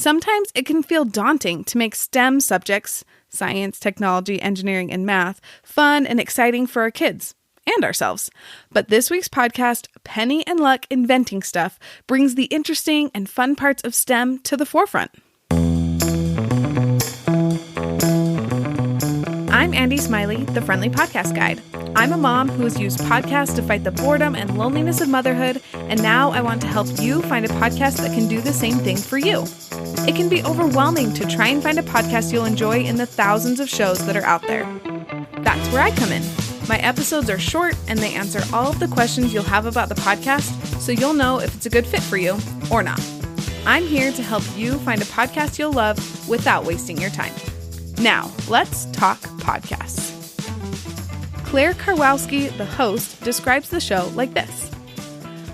Sometimes it can feel daunting to make STEM subjects, science, technology, engineering, and math, fun and exciting for our kids and ourselves. But this week's podcast, Penny and Luck Inventing Stuff, brings the interesting and fun parts of STEM to the forefront. I'm Andy Smiley, the Friendly Podcast Guide. I'm a mom who has used podcasts to fight the boredom and loneliness of motherhood, and now I want to help you find a podcast that can do the same thing for you. It can be overwhelming to try and find a podcast you'll enjoy in the thousands of shows that are out there. That's where I come in. My episodes are short, and they answer all of the questions you'll have about the podcast, so you'll know if it's a good fit for you or not. I'm here to help you find a podcast you'll love without wasting your time. Now, let's talk podcasts. Claire Karwowski, the host, describes the show like this.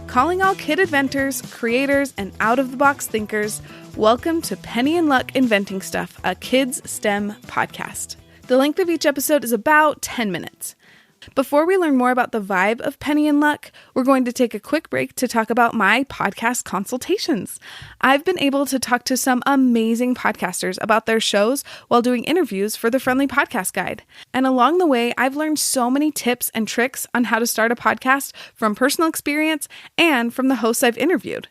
Calling all kid inventors, creators, and out-of-the-box thinkers, welcome to Penny and Luck Inventing Stuff, a kids' STEM podcast. The length of each episode is about 10 minutes. Before we learn more about the vibe of Penny and Luck, we're going to take a quick break to talk about my podcast consultations. I've been able to talk to some amazing podcasters about their shows while doing interviews for the Friendly Podcast Guide. And along the way, I've learned so many tips and tricks on how to start a podcast from personal experience and from the hosts I've interviewed.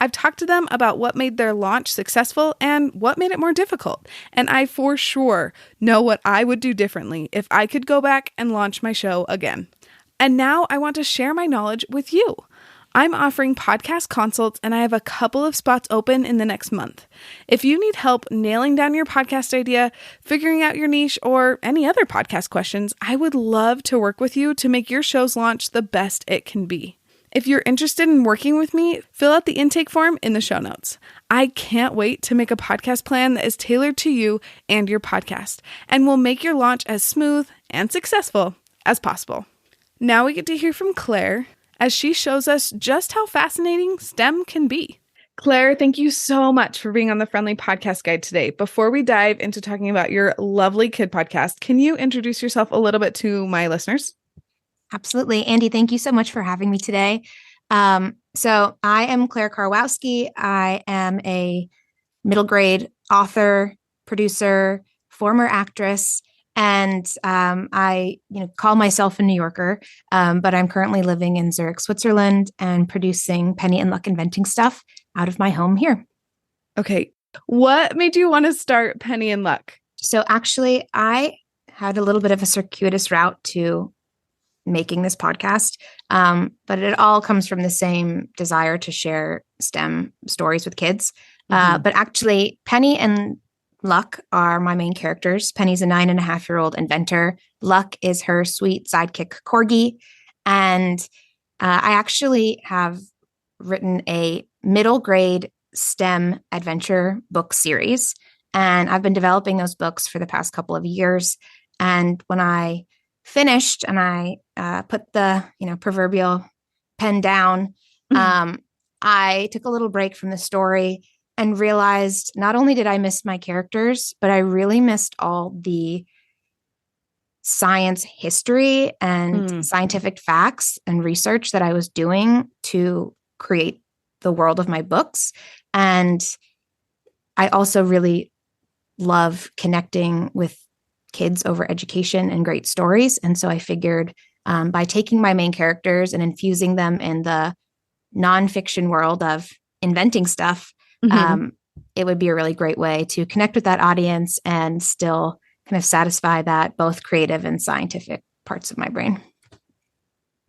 I've talked to them about what made their launch successful and what made it more difficult. And I for sure know what I would do differently if I could go back and launch my show again. And now I want to share my knowledge with you. I'm offering podcast consults and I have a couple of spots open in the next month. If you need help nailing down your podcast idea, figuring out your niche, or any other podcast questions, I would love to work with you to make your show's launch the best it can be. If you're interested in working with me, fill out the intake form in the show notes. I can't wait to make a podcast plan that is tailored to you and your podcast, and will make your launch as smooth and successful as possible. Now we get to hear from Claire as she shows us just how fascinating STEM can be. Claire, thank you so much for being on the Friendly Podcast Guide today. Before we dive into talking about your lovely kid podcast, can you introduce yourself a little bit to my listeners? Absolutely. Andy, thank you so much for having me today. So I am Claire Karwowski. I am a middle grade author, producer, former actress, and I call myself a New Yorker, but I'm currently living in Zurich, Switzerland, and producing Penny and Luck Inventing Stuff out of my home here. Okay. What made you want to start Penny and Luck? So actually, I had a little bit of a circuitous route to making this podcast, but it all comes from the same desire to share STEM stories with kids. But actually, Penny and Luck are my main characters. Penny's a 9.5-year-old inventor. Luck is her sweet sidekick corgi. And I actually have written a middle grade STEM adventure book series. And I've been developing those books for the past couple of years. And when I finished and I put the proverbial pen down, I took a little break from the story and realized not only did I miss my characters, but I really missed all the science history and scientific facts and research that I was doing to create the world of my books. And I also really love connecting with kids over education and great stories. And so I figured by taking my main characters and infusing them in the nonfiction world of inventing stuff, it would be a really great way to connect with that audience and still kind of satisfy that both creative and scientific parts of my brain.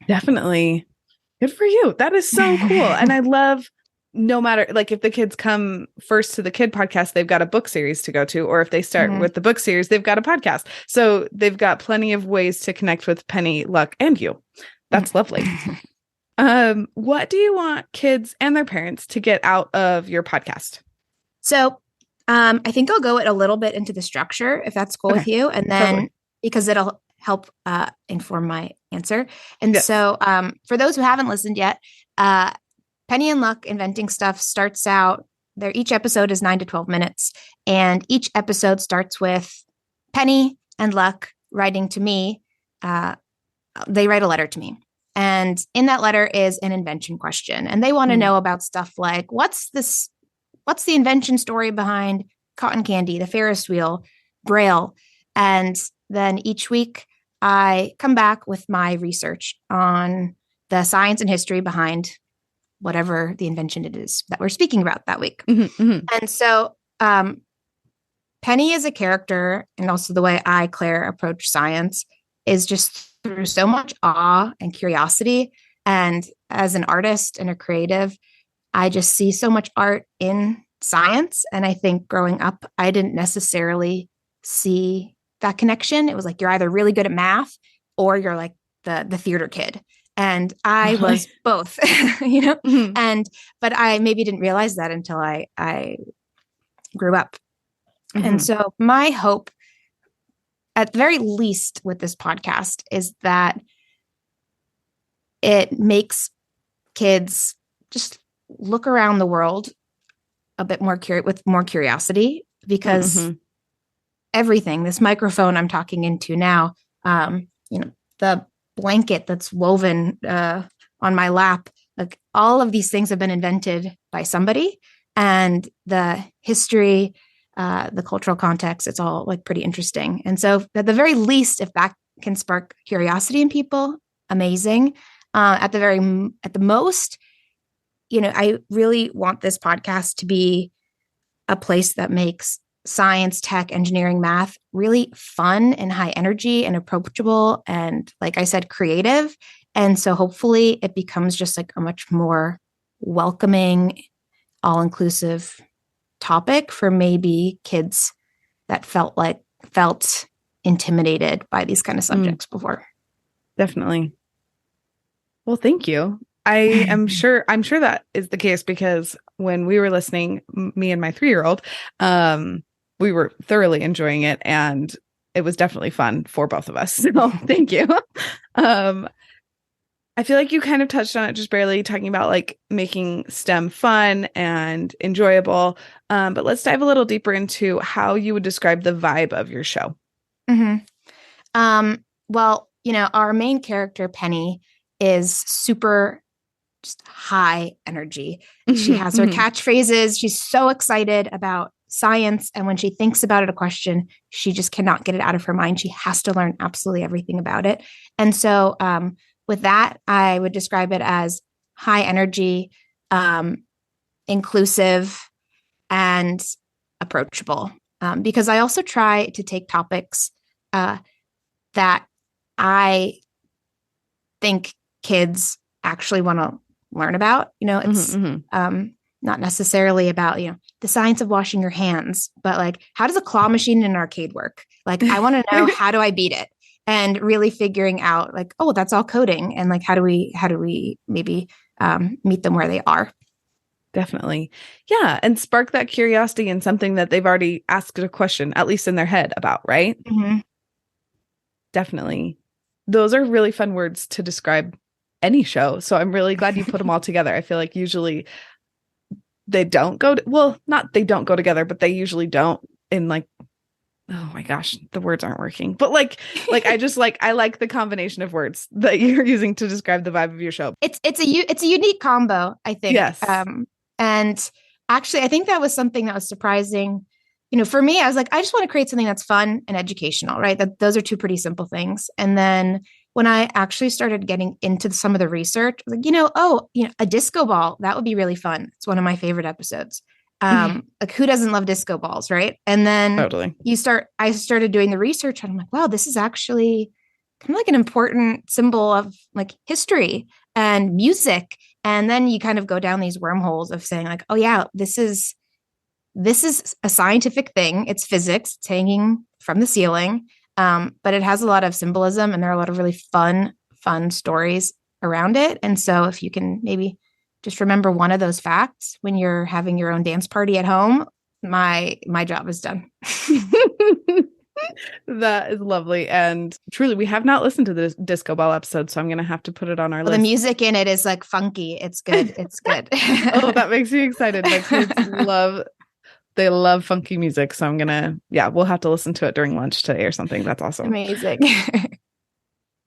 Definitely. Good for you. That is so cool. And I love, no matter, like, if the kids come first to the kid podcast, they've got a book series to go to, or if they start with the book series, they've got a podcast. So they've got plenty of ways to connect with Penny, Luck, and you. That's lovely. What do you want kids and their parents to get out of your podcast? So I think I'll go a little bit into the structure, if that's cool with you. And then because it'll help inform my answer. And so for those who haven't listened yet, Penny and Luck Inventing Stuff starts out there. Each episode is 9 to 12 minutes. And each episode starts with Penny and Luck writing to me. They write a letter to me. And in that letter is an invention question. And they want to know about stuff like, what's this what's the invention story behind cotton candy, the Ferris wheel, Braille? And then each week I come back with my research on the science and history behind whatever the invention it is that we're speaking about that week. And so Penny as a character, and also the way I, Claire, approach science is just through so much awe and curiosity. And as an artist and a creative, I just see so much art in science. And I think growing up, I didn't necessarily see that connection. It was like, you're either really good at math or you're like the theater kid. And I was both, but I maybe didn't realize that until I grew up. And so my hope, at the very least with this podcast, is that it makes kids just look around the world a bit more with more curiosity, because everything, this microphone I'm talking into now, the blanket that's woven on my lap, like all of these things have been invented by somebody, and the history, the cultural context, it's all like pretty interesting. And so at the very least, if that can spark curiosity in people, amazing. At the most, I really want this podcast to be a place that makes science, tech, engineering, math really fun and high energy and approachable. And like I said, creative. And so hopefully it becomes just like a much more welcoming, all-inclusive topic for maybe kids that felt intimidated by these kind of subjects before. Definitely. Well, thank you. I'm sure that is the case, because when we were listening, me and my 3-year-old, we were thoroughly enjoying it, and it was definitely fun for both of us. So thank you. I feel like you kind of touched on it just barely, talking about like making STEM fun and enjoyable. But let's dive a little deeper into how you would describe the vibe of your show. Well, our main character, Penny, is super just high energy. She has her catchphrases. She's so excited about science. And when she thinks about a question, she just cannot get it out of her mind. She has to learn absolutely everything about it. And so with that, I would describe it as high energy, inclusive, and approachable. Because I also try to take topics that I think kids actually want to learn about. It's not necessarily about, the science of washing your hands, but like, how does a claw machine in an arcade work? Like, I want to know, how do I beat it? And really figuring out like, oh, that's all coding. And like, how do we maybe meet them where they are? Definitely. Yeah. And spark that curiosity in something that they've already asked a question, at least in their head, about, right? Definitely. Those are really fun words to describe any show. So I'm really glad you put them all together. I feel like usually they don't go they don't go together, but they usually don't, in like, oh my gosh, the words aren't working. But like I like the combination of words that you're using to describe the vibe of your show. It's a unique combo, I think. Yes. And actually, I think that was something that was surprising. For me, I was like, I just want to create something that's fun and educational, right? Those are two pretty simple things. And then when I actually started getting into some of the research, I was like, a disco ball, that would be really fun. It's one of my favorite episodes. Like, who doesn't love disco balls, right? And then totally. I started doing the research, and I'm like, wow, this is actually kind of like an important symbol of like history and music. And then you kind of go down these wormholes of saying like, oh yeah, this is a scientific thing. It's physics. It's hanging from the ceiling. But it has a lot of symbolism, and there are a lot of really fun stories around it. And so if you can maybe just remember one of those facts when you're having your own dance party at home, my job is done. That is lovely. And truly, we have not listened to the disco ball episode, so I'm going to have to put it on our list. The music in it is like funky. It's good. It's good. Oh, that makes me excited. My kids love funky music. So we'll have to listen to it during lunch today or something. That's awesome. Amazing.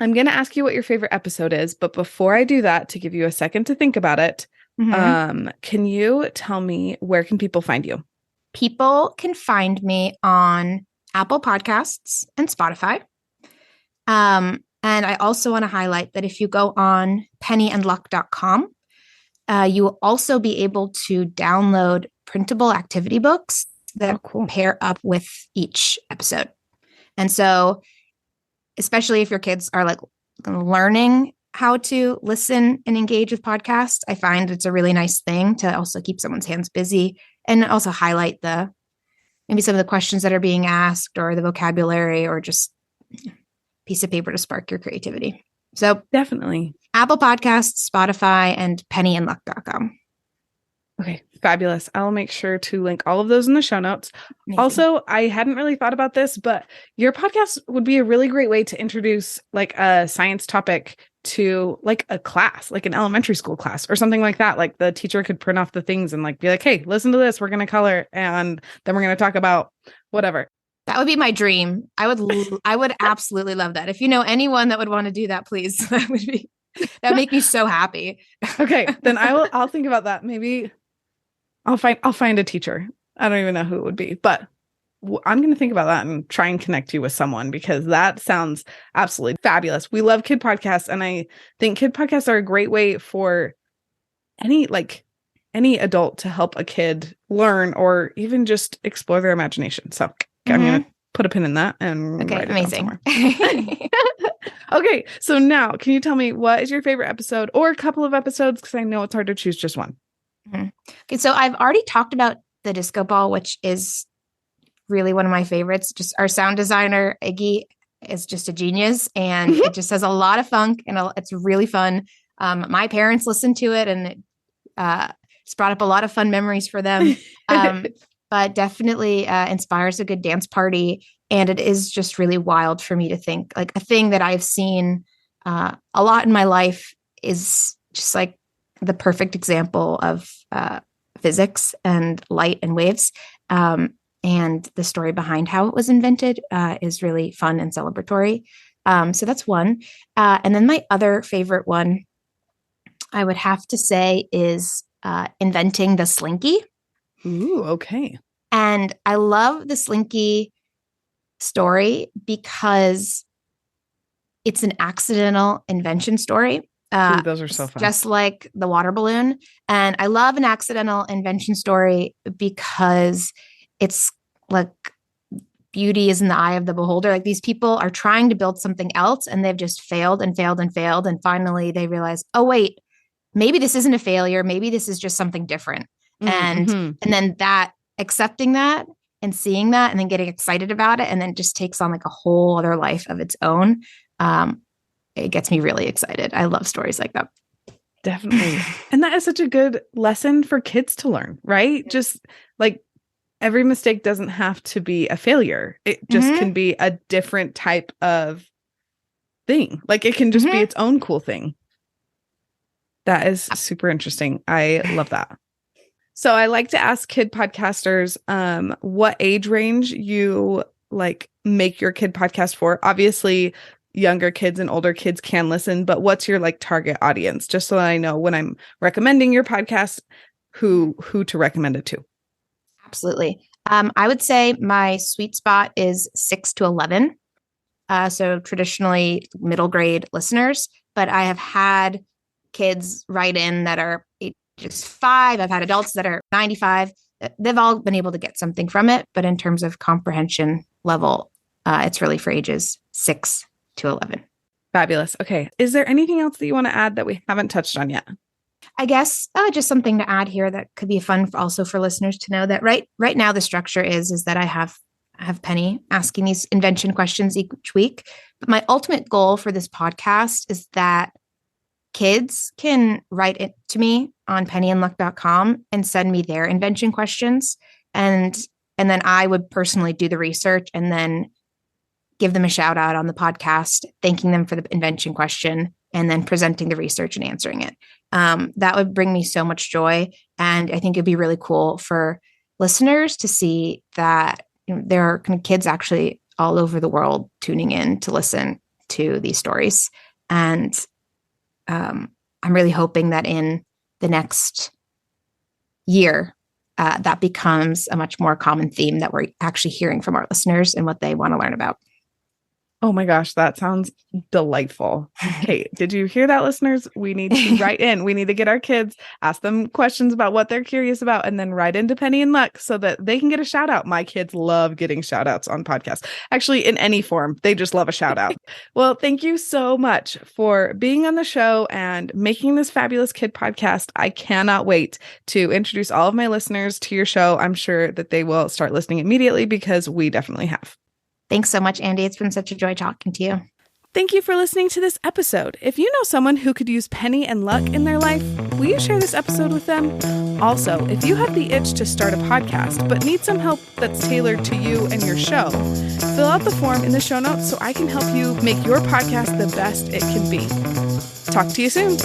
I'm going to ask you what your favorite episode is. But before I do that, to give you a second to think about it, Can you tell me where can people find you? People can find me on Apple Podcasts and Spotify. And I also want to highlight that if you go on pennyandluck.com, you will also be able to download printable activity books that pair up with each episode. And so, especially if your kids are like learning how to listen and engage with podcasts, I find it's a really nice thing to also keep someone's hands busy and also highlight maybe some of the questions that are being asked or the vocabulary or just piece of paper to spark your creativity. So definitely Apple Podcasts, Spotify, and pennyandluck.com. Okay, fabulous. I'll make sure to link all of those in the show notes. Amazing. Also, I hadn't really thought about this, but your podcast would be a really great way to introduce like a science topic to like a class, like an elementary school class or something like that. Like the teacher could print off the things and like be like, hey, listen to this. We're going to color and then we're going to talk about whatever. That would be my dream. I would absolutely love that. If you know anyone that would want to do that, please. That would make me so happy. Okay, then I'll think about that. Maybe I'll find a teacher. I don't even know who it would be, but I'm going to think about that and try and connect you with someone because that sounds absolutely fabulous. We love kid podcasts, and I think kid podcasts are a great way for any adult to help a kid learn or even just explore their imagination. So I'm going to put a pin in that and write it down somewhere. Okay, so now can you tell me what is your favorite episode or a couple of episodes? Because I know it's hard to choose just one. Okay, so I've already talked about the disco ball, which is really one of my favorites. Just our sound designer, Iggy, is just a genius, and it just has a lot of funk, and it's really fun. My parents listened to it, and it's brought up a lot of fun memories for them. But definitely inspires a good dance party. And it is just really wild for me to think like a thing that I've seen a lot in my life is just like the perfect example of physics and light and waves. And the story behind how it was invented is really fun and celebratory. So that's one. And then my other favorite one, I would have to say, is inventing the Slinky. Ooh, okay. And I love the Slinky story because it's an accidental invention story. Ooh, those are so fun. Just like the water balloon. And I love an accidental invention story because it's like beauty is in the eye of the beholder. Like these people are trying to build something else and they've just failed and failed and failed. And finally they realize, oh, wait, maybe this isn't a failure. Maybe this is just something different. And then accepting that and seeing that and then getting excited about it and then just takes on like a whole other life of its own. It gets me really excited. I love stories like that. Definitely. And that is such a good lesson for kids to learn, right? Just like every mistake doesn't have to be a failure. It just can be a different type of thing. Like it can just be its own cool thing. That is super interesting. I love that. So I like to ask kid podcasters what age range you like make your kid podcast for. Obviously, younger kids and older kids can listen, but what's your like target audience? Just so that I know when I'm recommending your podcast, who to recommend it to. Absolutely. I would say my sweet spot is 6 to 11. So traditionally middle grade listeners, but I have had kids write in that are ages 5. I've had adults that are 95. They've all been able to get something from it. But in terms of comprehension level, it's really for ages 6 to 11. Fabulous. Okay. Is there anything else that you want to add that we haven't touched on yet? I guess just something to add here that could be fun also for listeners to know that right now the structure is that I have Penny asking these invention questions each week. But my ultimate goal for this podcast is that kids can write it to me on pennyandluck.com and send me their invention questions. And then I would personally do the research and then give them a shout out on the podcast, thanking them for the invention question, and then presenting the research and answering it. That would bring me so much joy. And I think it'd be really cool for listeners to see that there are kind of kids actually all over the world tuning in to listen to these stories. And I'm really hoping that in the next year, that becomes a much more common theme that we're actually hearing from our listeners and what they want to learn about. Oh my gosh, that sounds delightful. Kate, did you hear that, listeners? We need to write in. We need to get our kids, ask them questions about what they're curious about, and then write into Penny and Luck so that they can get a shout out. My kids love getting shout outs on podcasts. Actually, in any form, they just love a shout out. Well, thank you so much for being on the show and making this fabulous kid podcast. I cannot wait to introduce all of my listeners to your show. I'm sure that they will start listening immediately because we definitely have. Thanks so much, Andy. It's been such a joy talking to you. Thank you for listening to this episode. If you know someone who could use Penny and Luck in their life, will you share this episode with them? Also, if you have the itch to start a podcast but need some help that's tailored to you and your show, fill out the form in the show notes so I can help you make your podcast the best it can be. Talk to you soon.